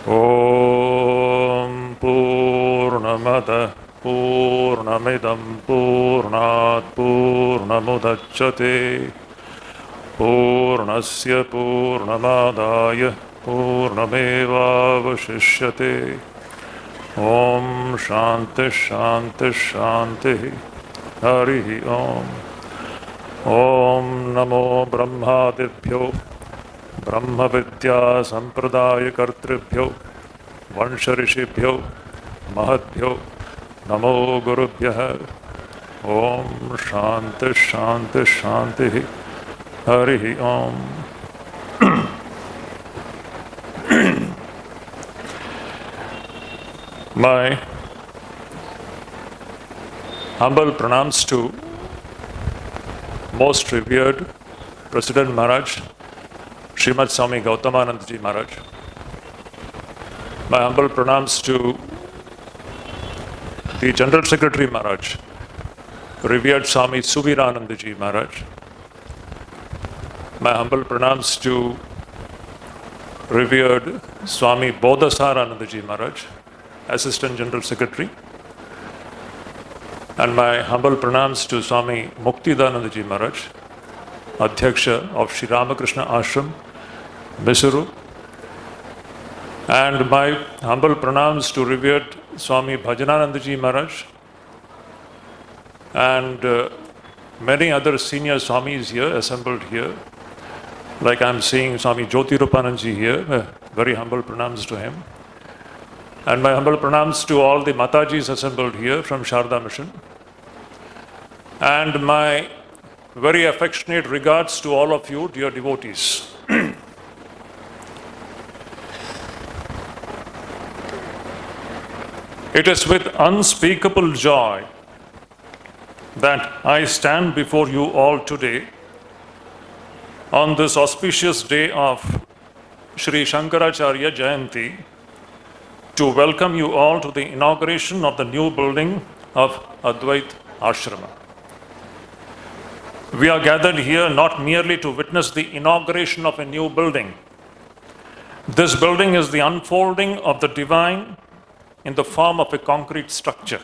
Om Purnamada Purnamidam Purnat Purnamudachyate Purnasya Purnamadaya Purnameva Vashishyate. Om Shanti Shanti Shanti. Hari Om. Om Namo Brahmadibhyo Brahma Vidya Sampradaya Kartribhyo Vansharishibhyo Mahadbhyo Namo Gurubhyah. Om Shanti Shanti Shanti. Hari Om. My humble pranams to most revered President Maharaj, Srimad Swami Gautamanandaji Maharaj. My humble pranams to the General Secretary Maharaj, revered Swami Subbhidanandaji Maharaj. My humble pranams to revered Swami Bodhasaranandaji Maharaj, Assistant General Secretary. And my humble pranams to Swami Muktidanandaji Maharaj, Adhyaksha of Sri Ramakrishna Ashram, Mysuru. And my humble pranams to revered Swami Bhajananandaji Maharaj and many other senior Swamis here, assembled here. Like I'm seeing Swami Jyotirupananji here, very humble pranams to him. And my humble pranams to all the Matajis assembled here from Sharda Mission. And my very affectionate regards to all of you, dear devotees. It is with unspeakable joy that I stand before you all today on this auspicious day of Sri Shankaracharya Jayanti to welcome you all to the inauguration of the new building of Advaita Ashrama. We are gathered here not merely to witness the inauguration of a new building. This building is the unfolding of the divine in the form of a concrete structure.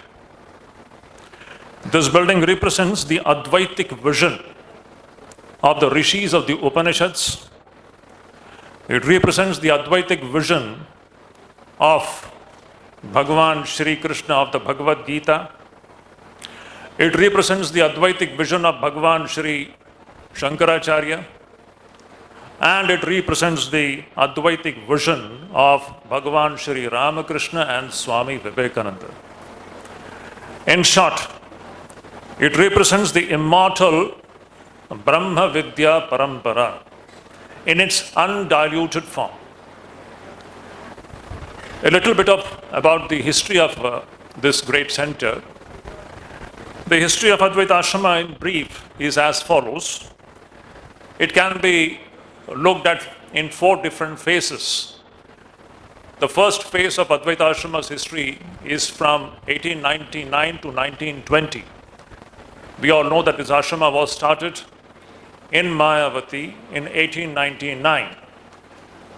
This building represents the Advaitic vision of the Rishis of the Upanishads. It represents the Advaitic vision of Bhagavan Shri Krishna of the Bhagavad Gita. It represents the Advaitic vision of Bhagavan Shri Shankaracharya. And it represents the Advaitic vision of Bhagavan Sri Ramakrishna and Swami Vivekananda. In short, it represents the immortal Brahma Vidya Parampara in its undiluted form. A little bit about the history of this great center. The history of Advaita Ashrama in brief is as follows. It can be looked at in 4 different phases. The first phase of Advaita Ashrama's history is from 1899 to 1920. We all know that this ashrama was started in Mayavati in 1899.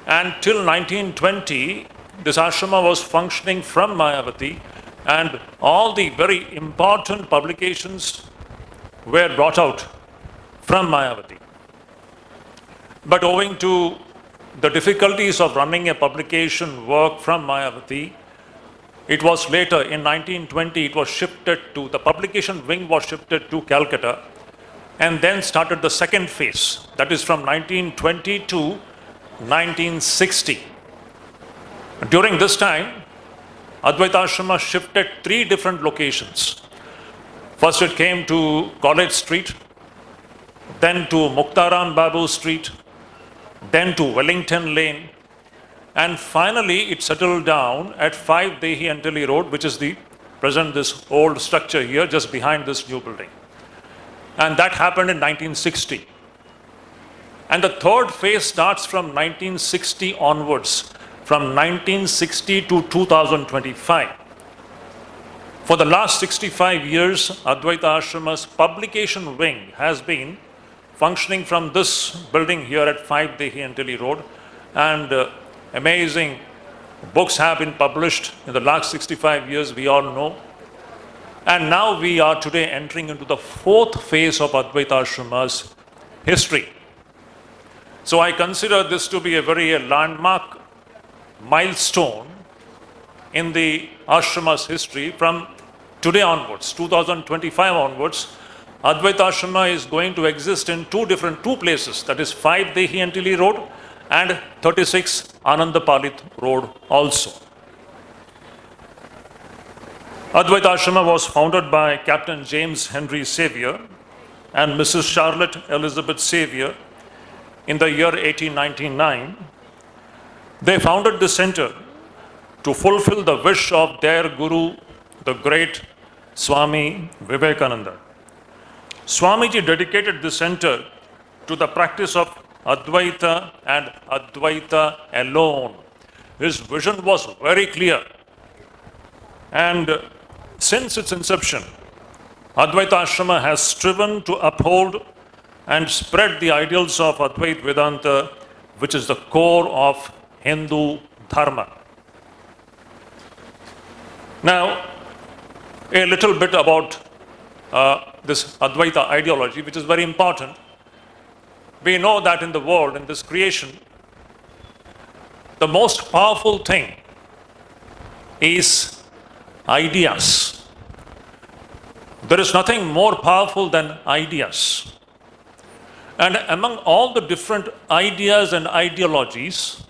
And till 1920, this ashrama was functioning from Mayavati, and all the very important publications were brought out from Mayavati. But owing to the difficulties of running a publication work from Mayavati, it was later, in 1920, it was shifted to, the publication wing was shifted to Calcutta, and then started the second phase, that is from 1920 to 1960. During this time, Advaita Ashrama shifted 3 different locations. First it came to College Street, then to Muktaram Babu Street, then to Wellington Lane, and finally it settled down at 5 Dehi Antili Road, which is the present this old structure here just behind this new building. And that happened in 1960. And the third phase starts from 1960 onwards, from 1960 to 2025. For the last 65 years, Advaita Ashrama's publication wing has been functioning from this building here at 5 Dehi Antili Road, and amazing Books have been published in the last 65 years, we all know. And now we are today entering into the fourth phase of Advaita Ashrama's history. So I consider this to be a very landmark milestone in the ashrama's history. From today onwards, 2025 onwards, Advaita Ashrama is going to exist in two places, that is 5 Dehi Antili Road and 36 Anandapalit Road also. Advaita Ashrama was founded by Captain James Henry Xavier and Mrs. Charlotte Elizabeth Xavier in the year 1899. They founded the center to fulfill the wish of their guru, the great Swami Vivekananda. Swamiji dedicated the center to the practice of Advaita and Advaita alone. His vision was very clear. And since its inception, Advaita Ashrama has striven to uphold and spread the ideals of Advaita Vedanta, which is the core of Hindu Dharma. Now, a little bit about this Advaita ideology, which is very important. We know that in the world, in this creation, the most powerful thing is ideas. There is nothing more powerful than ideas. And among all the different ideas and ideologies,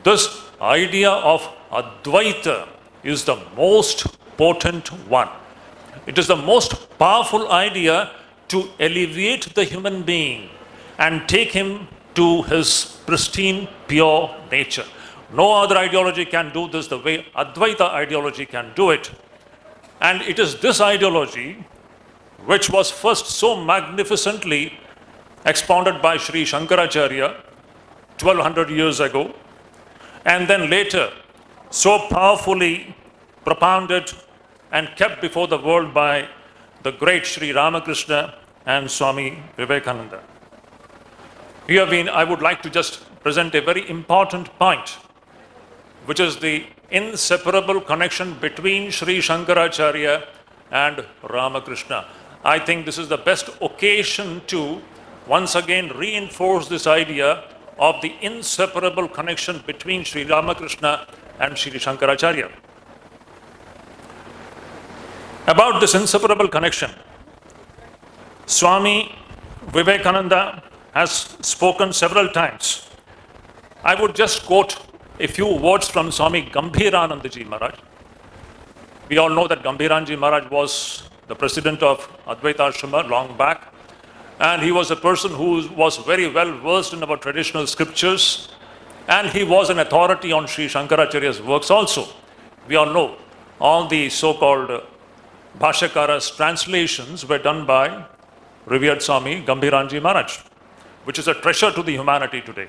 this idea of Advaita is the most potent one. It is the most powerful idea to alleviate the human being and take him to his pristine, pure nature. No other ideology can do this the way Advaita ideology can do it. And it is this ideology which was first so magnificently expounded by Sri Shankaracharya 1200 years ago, and then later so powerfully propounded and kept before the world by the great Sri Ramakrishna and Swami Vivekananda. Here I would like to just present a very important point, which is the inseparable connection between Sri Shankaracharya and Ramakrishna. I think this is the best occasion to once again reinforce this idea of the inseparable connection between Sri Ramakrishna and Sri Shankaracharya. About this inseparable connection, Swami Vivekananda has spoken several times. I would just quote a few words from Swami Gambhiranandaji Maharaj. We all know that Gambhiranji Maharaj was the president of Advaita Ashrama long back, and he was a person who was very well versed in our traditional scriptures, and he was an authority on Sri Shankaracharya's works also. We all know all the so-called Bhashakara's translations were done by revered Swami Gambhiranji Maharaj, which is a treasure to the humanity today.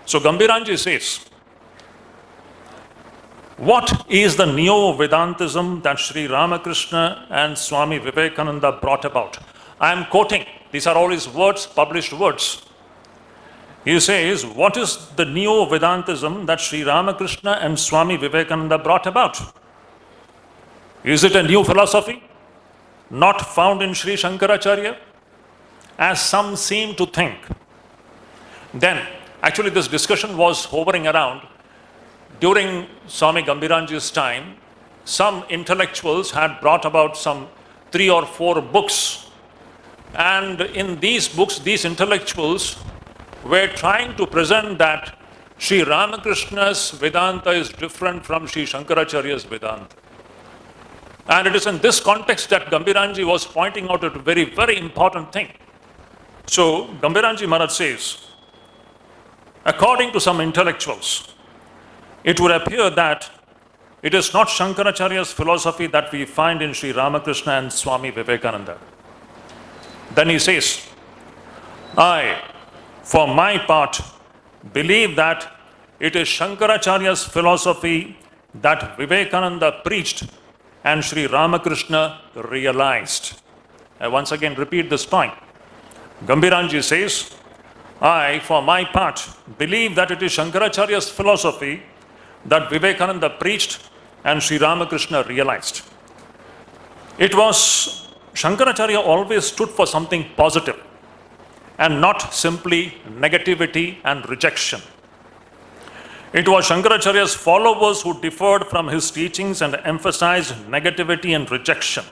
So Gambhiranji says, what is the Neo-Vedantism that Sri Ramakrishna and Swami Vivekananda brought about? I am quoting, these are all his words, published words. He says, what is the Neo-Vedantism that Sri Ramakrishna and Swami Vivekananda brought about? Is it a new philosophy, not found in Sri Shankaracharya, as some seem to think? Then, actually this discussion was hovering around. During Swami Gambhiranji's time, some intellectuals had brought about some 3 or 4 books. And in these books, these intellectuals were trying to present that Sri Ramakrishna's Vedanta is different from Sri Shankaracharya's Vedanta. And it is in this context that Gambhiranji was pointing out a very, very important thing. So Gambhiranji Maharaj says, according to some intellectuals, it would appear that it is not Shankaracharya's philosophy that we find in Sri Ramakrishna and Swami Vivekananda. Then he says, I, for my part, believe that it is Shankaracharya's philosophy that Vivekananda preached and Sri Ramakrishna realized. I once again repeat this point. Gambhiranji says, I, for my part, believe that it is Shankaracharya's philosophy that Vivekananda preached and Sri Ramakrishna realized. It was Shankaracharya always stood for something positive and not simply negativity and rejection. It was Shankaracharya's followers who differed from his teachings and emphasized negativity and rejection.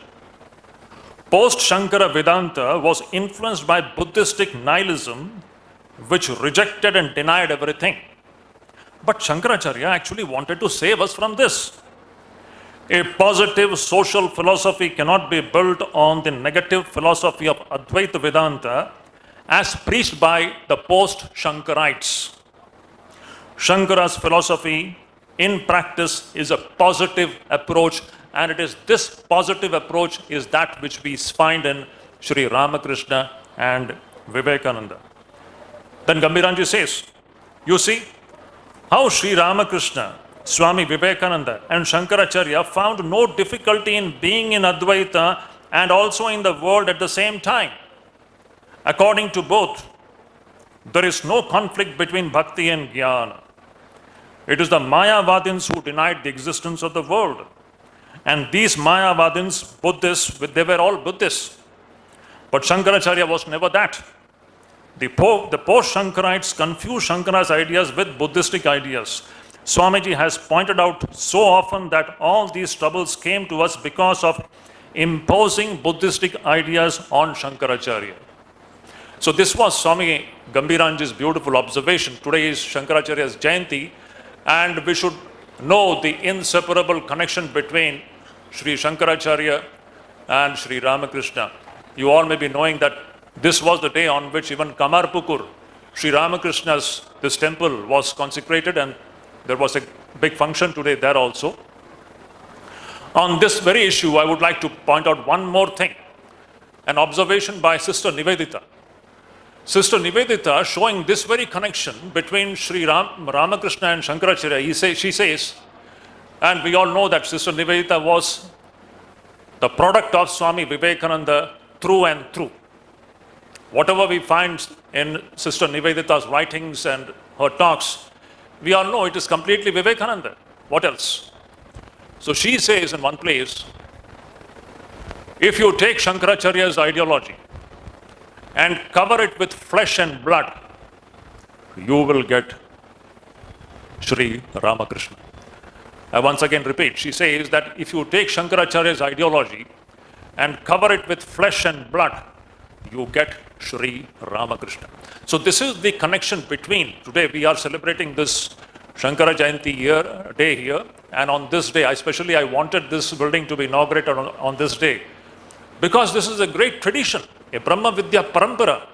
Post-Shankara Vedanta was influenced by Buddhistic nihilism, which rejected and denied everything. But Shankaracharya actually wanted to save us from this. A positive social philosophy cannot be built on the negative philosophy of Advaita Vedanta as preached by the post-Shankarites. Shankara's philosophy in practice is a positive approach, and it is this positive approach is that which we find in Sri Ramakrishna and Vivekananda. Then Gambhiranji says, you see how Sri Ramakrishna, Swami Vivekananda and Shankaracharya found no difficulty in being in Advaita and also in the world at the same time. According to both, there is no conflict between bhakti and jnana. It is the Mayavadins who denied the existence of the world. And these Mayavadins, Buddhists, they were all Buddhists. But Shankaracharya was never that. The post-Shankarites confused Shankara's ideas with Buddhistic ideas. Swamiji has pointed out so often that all these troubles came to us because of imposing Buddhistic ideas on Shankaracharya. So this was Swami Gambhiranji's beautiful observation. Today is Shankaracharya's Jayanti, and we should know the inseparable connection between Sri Shankaracharya and Sri Ramakrishna. You all may be knowing that this was the day on which even Kamarpukur, Sri Ramakrishna's, this temple was consecrated, and there was a big function today there also. On this very issue, I would like to point out one more thing. An observation by Sister Nivedita. Sister Nivedita, showing this very connection between Sri Ramakrishna and Shankaracharya, she says, and we all know that Sister Nivedita was the product of Swami Vivekananda through and through. Whatever we find in Sister Nivedita's writings and her talks, we all know it is completely Vivekananda. What else? So she says in one place, if you take Shankaracharya's ideology and cover it with flesh and blood, you will get Sri Ramakrishna. I once again repeat, she says that if you take Shankaracharya's ideology and cover it with flesh and blood, you get Sri Ramakrishna. So this is the connection between, today we are celebrating this Shankara Jayanti day here, and on this day, especially I wanted this building to be inaugurated on this day, because this is a great tradition, a Brahma Vidya Parampara,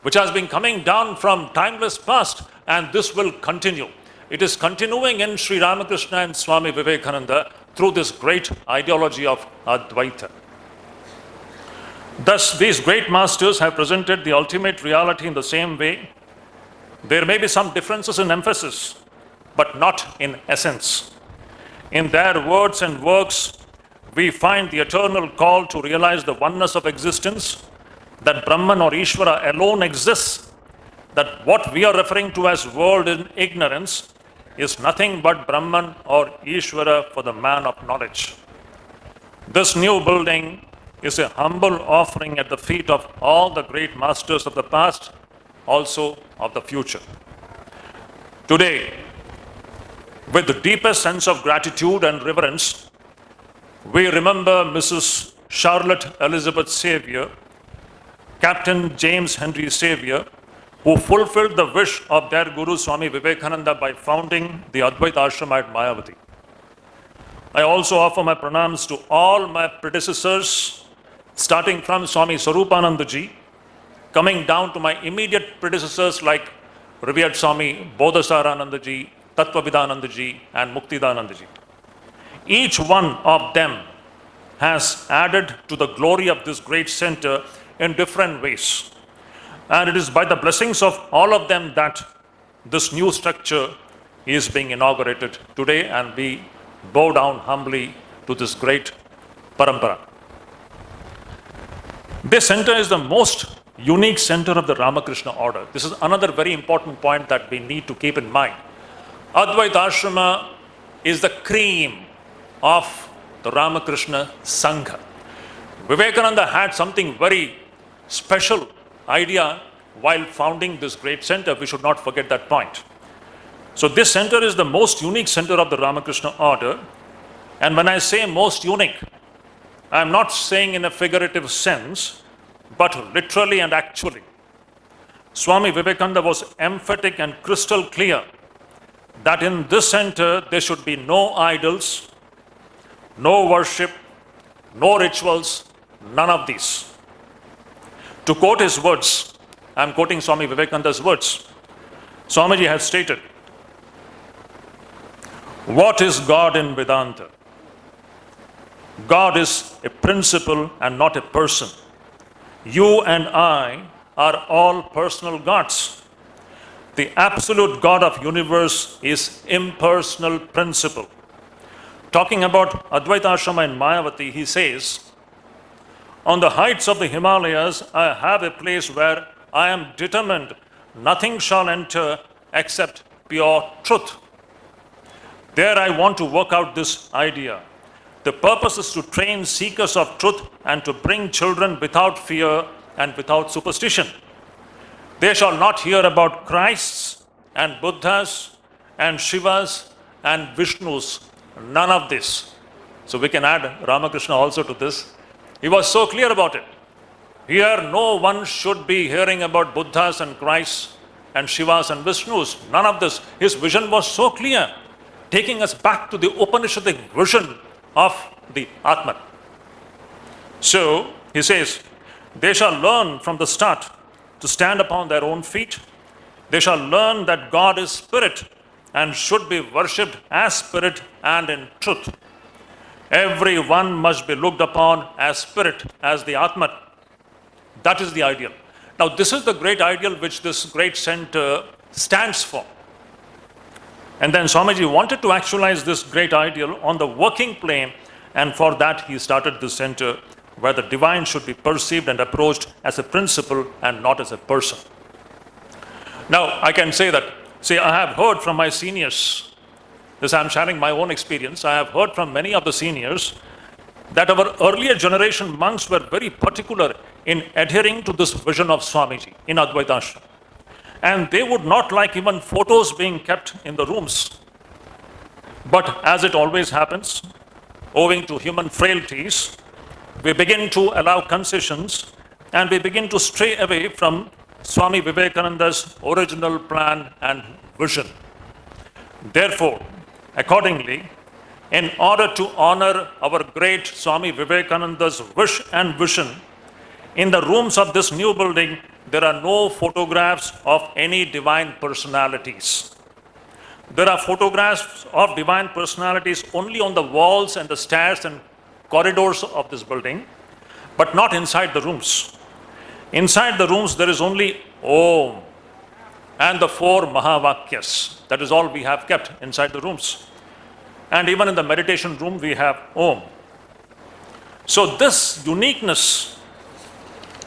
which has been coming down from timeless past, and this will continue. It is continuing in Sri Ramakrishna and Swami Vivekananda through this great ideology of Advaita. Thus, these great masters have presented the ultimate reality in the same way. There may be some differences in emphasis, but not in essence. In their words and works, we find the eternal call to realize the oneness of existence, that Brahman or Ishvara alone exists, that what we are referring to as world in ignorance is nothing but Brahman or Ishvara for the man of knowledge. This new building is a humble offering at the feet of all the great masters of the past, also of the future. Today, with the deepest sense of gratitude and reverence, we remember Mrs. Charlotte Elizabeth Xavier, Captain James Henry Xavier, who fulfilled the wish of their Guru Swami Vivekananda by founding the Advaita Ashrama at Mayavati. I also offer my pranams to all my predecessors, starting from Swami Swarupananda ji, coming down to my immediate predecessors like revered Swami Bodhasarananda ji, Tattvavidananda ji, and Muktidananda ji. Each one of them has added to the glory of this great center in different ways. And it is by the blessings of all of them that this new structure is being inaugurated today, and we bow down humbly to this great parampara. This center is the most unique center of the Ramakrishna order. This is another very important point that we need to keep in mind. Advaita Ashrama is the cream of the Ramakrishna Sangha. Vivekananda had something very special idea while founding this great center. We should not forget that point. So this center is the most unique center of the Ramakrishna order. And when I say most unique, I am not saying in a figurative sense, but literally and actually. Swami Vivekananda was emphatic and crystal clear that in this center there should be no idols, no worship, no rituals, none of these. To quote his words, I am quoting Swami Vivekananda's words. Swamiji has stated, "What is God in Vedanta? God is a principle and not a person. You and I are all personal gods. The absolute God of universe is impersonal principle." Talking about Advaita Ashrama in Mayavati, he says, "On the heights of the Himalayas, I have a place where I am determined nothing shall enter except pure truth. There I want to work out this idea. The purpose is to train seekers of truth and to bring children without fear and without superstition. They shall not hear about Christs and Buddhas and Shivas and Vishnus. None of this." So we can add Ramakrishna also to this. He was so clear about it. Here no one should be hearing about Buddhas and Christs and Shivas and Vishnus. None of this. His vision was so clear, taking us back to the Upanishadic vision of the Atman. So he says, they shall learn from the start to stand upon their own feet. They shall learn that God is spirit and should be worshipped as spirit and in truth. Everyone must be looked upon as spirit, as the Atman. That is the ideal. Now, this is the great ideal which this great center stands for. And then Swamiji wanted to actualize this great ideal on the working plane, and for that he started this center where the divine should be perceived and approached as a principle and not as a person. Now, I can say that, I have heard from my seniors, this I am sharing my own experience, I have heard from many of the seniors that our earlier generation monks were very particular in adhering to this vision of Swamiji in Advaita Ashrama. And they would not like even photos being kept in the rooms. But as it always happens, owing to human frailties, we begin to allow concessions and we begin to stray away from Swami Vivekananda's original plan and vision. Therefore, accordingly, in order to honor our great Swami Vivekananda's wish and vision, in the rooms of this new building, there are no photographs of any divine personalities. There are photographs of divine personalities only on the walls and the stairs and corridors of this building, but not inside the rooms. Inside the rooms, there is only Om and the 4 Mahavakyas. That is all we have kept inside the rooms. And even in the meditation room, we have Om. So this uniqueness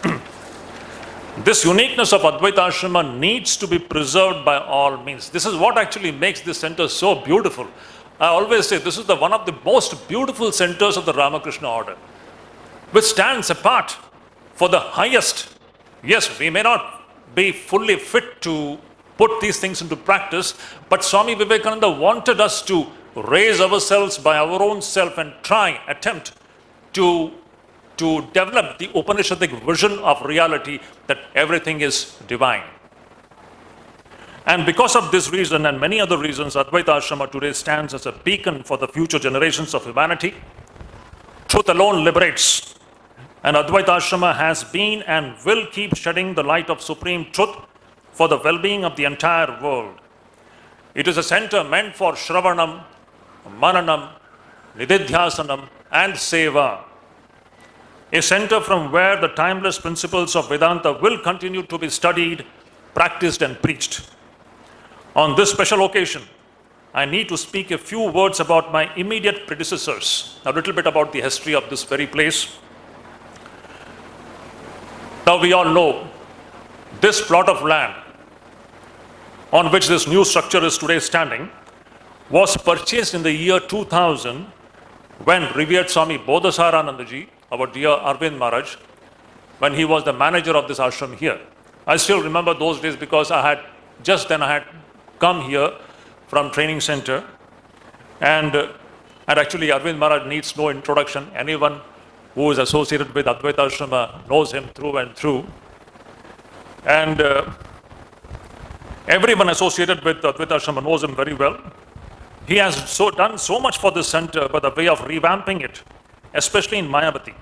of Advaita Ashrama needs to be preserved by all means. This is what actually makes this center so beautiful. I always say this is one of the most beautiful centers of the Ramakrishna order, which stands apart for the highest. Yes, we may not be fully fit to put these things into practice, but Swami Vivekananda wanted us to raise ourselves by our own self and attempt to develop the Upanishadic vision of reality that everything is divine. And because of this reason and many other reasons, Advaita Ashrama today stands as a beacon for the future generations of humanity. Truth alone liberates. And Advaita Ashrama has been and will keep shedding the light of supreme truth for the well-being of the entire world. It is a center meant for Shravanam, Mananam, Nididhyasanam, and Seva. A center from where the timeless principles of Vedanta will continue to be studied, practiced, and preached. On this special occasion, I need to speak a few words about my immediate predecessors, a little bit about the history of this very place. Now we all know this plot of land on which this new structure is today standing was purchased in the year 2000 when revered Swami Bodhisaranandaji, our dear Arvind Maharaj, when he was the manager of this ashram here. I still remember those days because I had come here from training center, and actually Arvind Maharaj needs no introduction. Anyone who is associated with Advaita Ashrama knows him through and through. And everyone associated with Advaita Ashrama knows him very well. He has done so much for this center by the way of revamping it, especially in Mayavati.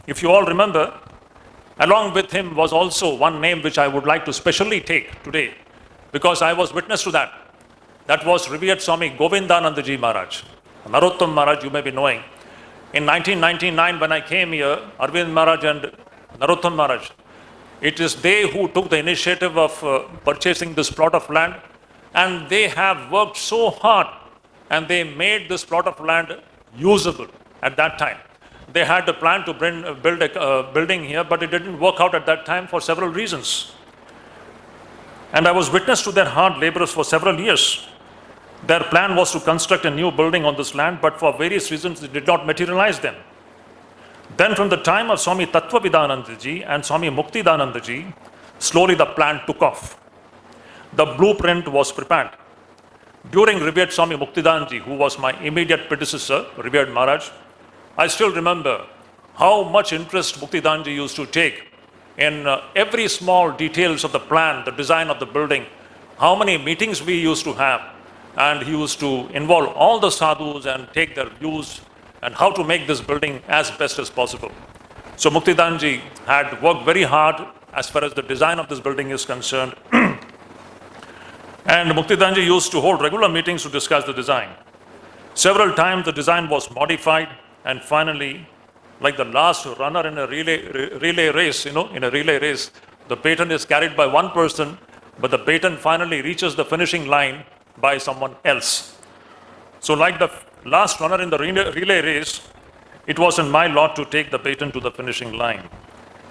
If you all remember, along with him was also one name which I would like to specially take today, because I was witness to that. That was revered Swami Govindanandaji Maharaj. Narottam Maharaj, you may be knowing. In 1999, when I came here, Arvind Maharaj and Narottam Maharaj, it is they who took the initiative of purchasing this plot of land, and they have worked so hard, and they made this plot of land usable at that time. They had a plan to build a building here, but it didn't work out at that time for several reasons. And I was witness to their hard labors for several years. Their plan was to construct a new building on this land, but for various reasons it did not materialize then. Then from the time of Swami Tattvavidanandaji and Swami Muktidanandaji, slowly the plan took off. The blueprint was prepared. During revered Swami Muktidanandaji, who was my immediate predecessor, revered Maharaj, I still remember how much interest Muktidanandaji used to take in every small details of the plan, the design of the building, how many meetings we used to have, and he used to involve all the sadhus and take their views and how to make this building as best as possible. So Muktidanandaji had worked very hard as far as the design of this building is concerned. And Muktidanandaji used to hold regular meetings to discuss the design. Several times the design was modified, and finally, like the last runner in a relay race, in a relay race, the baton is carried by one person, but the baton finally reaches the finishing line by someone else. So like the last runner in the relay race, it was in my lot to take the baton to the finishing line.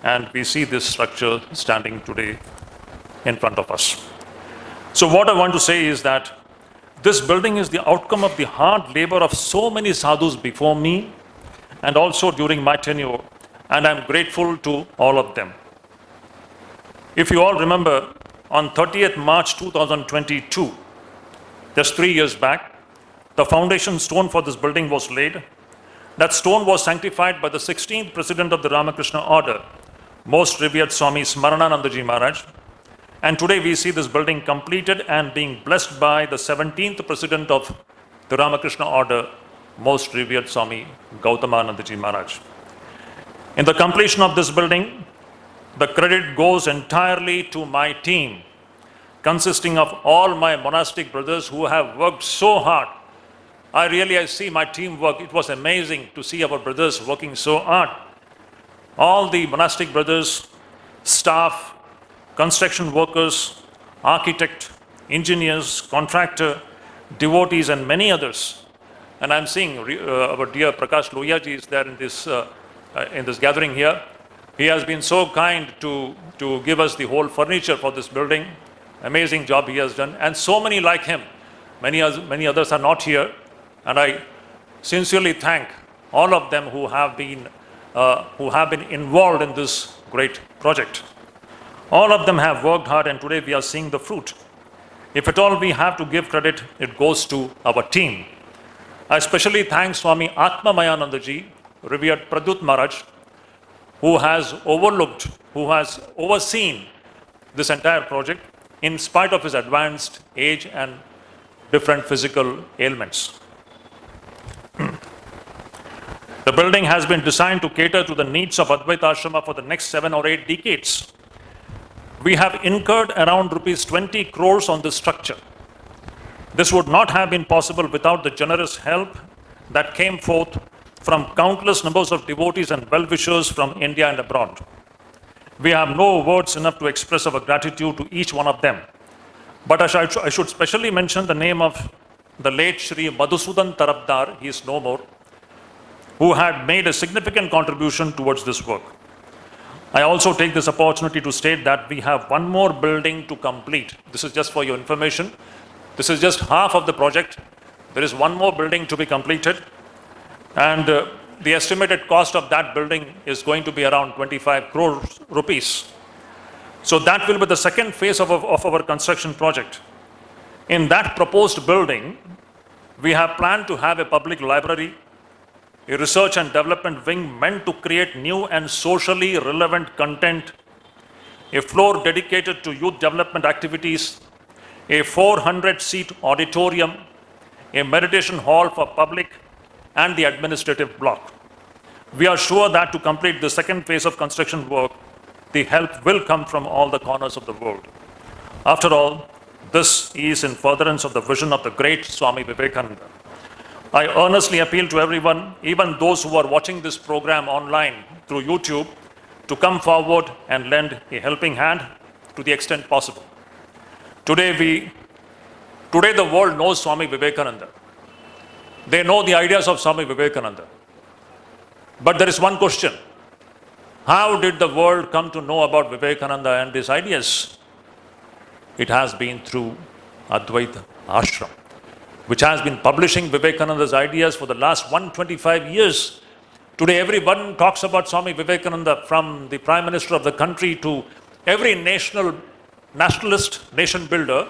And we see this structure standing today in front of us. So what I want to say is that this building is the outcome of the hard labor of so many sadhus before me and also during my tenure, and I'm grateful to all of them. If you all remember, on 30th March 2022, just 3 years back, the foundation stone for this building was laid. That stone was sanctified by the 16th President of the Ramakrishna Order, Most Revered Swami Smarananandaji Maharaj. And today we see this building completed and being blessed by the 17th President of the Ramakrishna Order, Most Revered Swami Gautamanandaji Maharaj. In the completion of this building, the credit goes entirely to my team, consisting of all my monastic brothers who have worked so hard. I see my team work. It was amazing to see our brothers working so hard. All the monastic brothers, staff, construction workers, architect, engineers, contractor, devotees, and many others. And I'm seeing our dear Prakash Lohiyaji is there in this gathering here. He has been so kind to give us the whole furniture for this building. Amazing job he has done, and so many like him. Many others are not here, and I sincerely thank all of them who have been involved in this great project. All of them have worked hard, and today we are seeing the fruit. If at all we have to give credit, it goes to our team. I especially thank Swami Atma Mayanandaji, revered Pradut Maharaj, who has overseen this entire project in spite of his advanced age and different physical ailments. The building has been designed to cater to the needs of Advaita Ashrama for the next 7 or 8 decades. We have incurred around rupees 20 crores on this structure. This would not have been possible without the generous help that came forth from countless numbers of devotees and well-wishers from India and abroad. We have no words enough to express our gratitude to each one of them. But I should specially mention the name of the late Sri Madhusudan Tarabdar, he is no more, who had made a significant contribution towards this work. I also take this opportunity to state that we have one more building to complete. This is just for your information. This is just half of the project. There is one more building to be completed, and the estimated cost of that building is going to be around 25 crore rupees. So that will be the second phase of our construction project. In that proposed building, we have planned to have a public library, a research and development wing meant to create new and socially relevant content, a floor dedicated to youth development activities, a 400-seat auditorium, a meditation hall for public, and the administrative block. We are sure that to complete the second phase of construction work, the help will come from all the corners of the world. After all, this is in furtherance of the vision of the great Swami Vivekananda. I earnestly appeal to everyone, even those who are watching this program online through YouTube, to come forward and lend a helping hand to the extent possible. Today the world knows Swami Vivekananda. They know the ideas of Swami Vivekananda. But there is one question. How did the world come to know about Vivekananda and his ideas? It has been through Advaita Ashrama, which has been publishing Vivekananda's ideas for the last 125 years. Today, everyone talks about Swami Vivekananda, from the Prime Minister of the country to every nationalist, nation builder.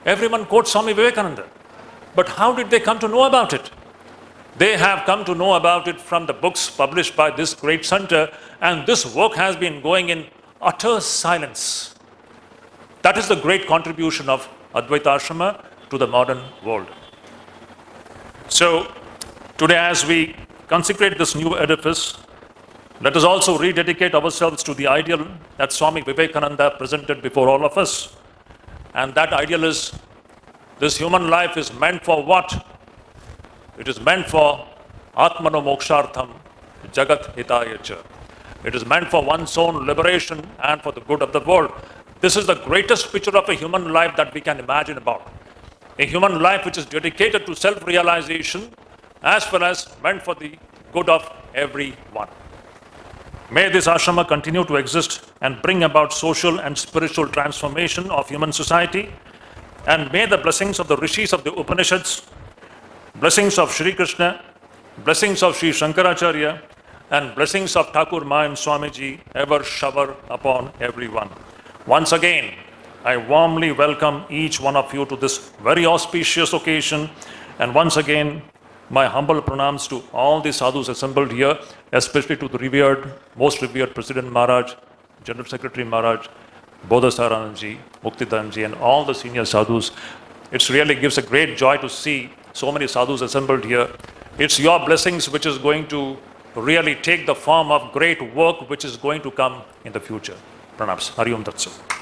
Everyone quotes Swami Vivekananda. But how did they come to know about it? They have come to know about it from the books published by this great center, and this work has been going in utter silence. That is the great contribution of Advaita Ashrama to the modern world. So, today as we consecrate this new edifice, let us also rededicate ourselves to the ideal that Swami Vivekananda presented before all of us. And that ideal is, this human life is meant for what? It is meant for Atmano Mokshartham Jagat Hitayacha. It is meant for one's own liberation and for the good of the world. This is the greatest picture of a human life that we can imagine about. A human life which is dedicated to self-realization as well as meant for the good of everyone. May this ashrama continue to exist and bring about social and spiritual transformation of human society. And may the blessings of the rishis of the Upanishads, blessings of Sri Krishna, blessings of Sri Shankaracharya, and blessings of Thakur Ma and Swamiji ever shower upon everyone. Once again, I warmly welcome each one of you to this very auspicious occasion. And once again, my humble pranams to all the sadhus assembled here, especially to the most revered President Maharaj, General Secretary Maharaj, Bodhasaranji, Muktidanji, and all the senior sadhus. It really gives a great joy to see so many sadhus assembled here. It's your blessings which is going to really take the form of great work which is going to come in the future. Pranams. Hari Om Tat Sat.